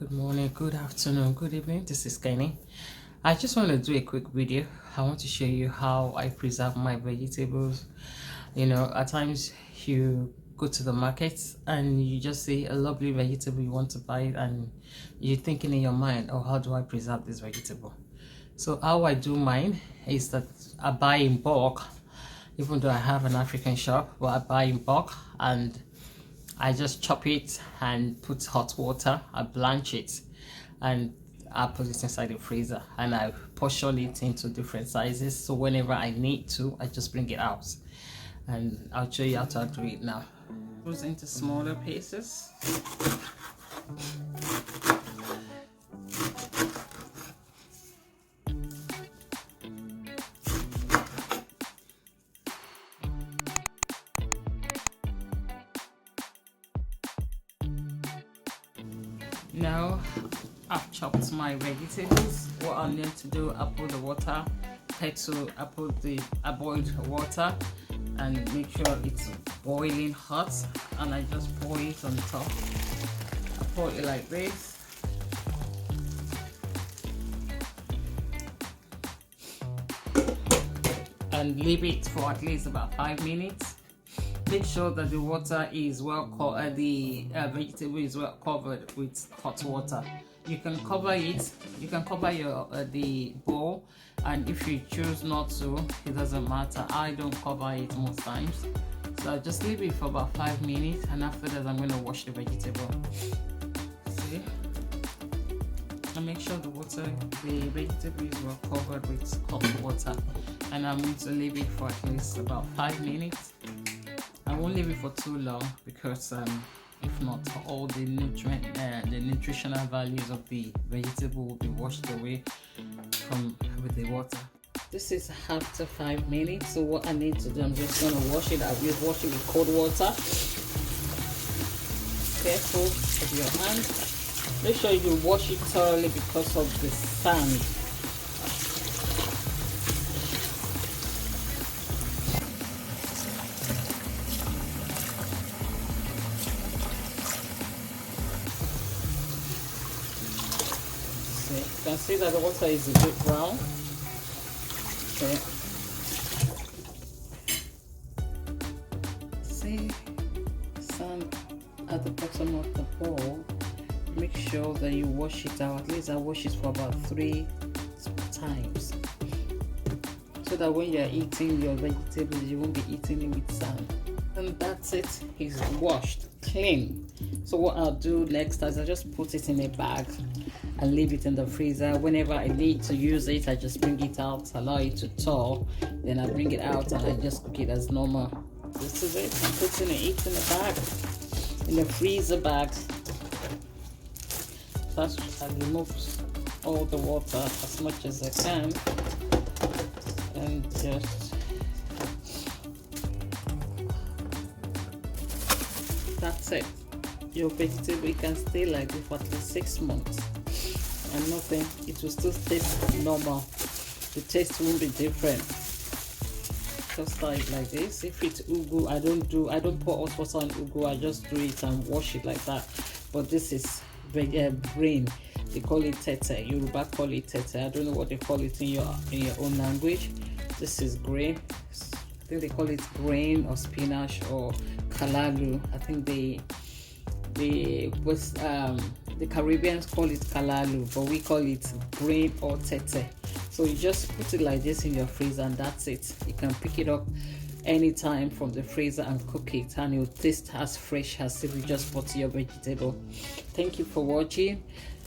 Good morning, good afternoon, good evening. This is Kenny. I just want to do a quick video. I want to show you how I preserve my vegetables. At times you go to the market and you just see a lovely vegetable you want to buy, and you're thinking in your mind, oh, how do I preserve this vegetable? So how I do mine is that I buy in bulk, even though I have an African shop, but I buy in bulk and I just chop it and put hot water. I blanch it and I put it inside the freezer, and I portion it into different sizes. So whenever I need to, I just bring it out, and I'll show you how to do it now. Goes into smaller pieces. Now I've chopped my vegetables. What I need to do, I put the water kettle, I boiled water and make sure it's boiling hot, and I just pour it on top. I pour it like this. And leave it for at least about 5 minutes. Make sure that the water is well covered, the vegetable is well covered with hot water. You can cover it, you can cover your the bowl, and if you choose not to, it doesn't matter. I don't cover it most times, so I just leave it for about 5 minutes, and after that I'm going to wash the vegetable. See, and make sure the vegetable is well covered with hot water, and I'm going to leave it for at least about 5 minutes. I won't leave it for too long because if not, all the nutritional values of the vegetable will be washed away with the water. This is after 5 minutes, so what I need to do, I'm just going to wash it. I will wash it with cold water. Careful of your hand. Make sure you wash it thoroughly because of the sand. You can see that the water is a bit brown. Okay. See sand at the bottom of the bowl. Make sure that you wash it out. At least I wash it for about 3 times, so that when you're eating your vegetables, you won't be eating it with sand. And that's it. It's washed clean. So what I'll do next is I just put it in a bag and leave it in the freezer. Whenever I need to use it, I just bring it out, allow it to thaw, then I bring it out and I just cook it as normal. This is it. I'm putting it in a bag, in a freezer bag. First, I remove all the water as much as I can, and just that's it. Your vegetable can stay like this for at least 6 months and nothing, it will still taste normal. The taste won't be different. Just like this. If it's ugu, I don't pour hot water on ugu, I just do it and wash it like that. But this is brain, they call it tete. Yoruba call it tete. I don't know what they call it in your own language. This is grain. I think they call it grain or spinach or kalalu. I think the Caribbeans call it kalalu, but we call it grain or tete. So you just put it like this in your freezer, and that's it. You can pick it up anytime from the freezer and cook it, and it will taste as fresh as if you just bought your vegetable. Thank you for watching.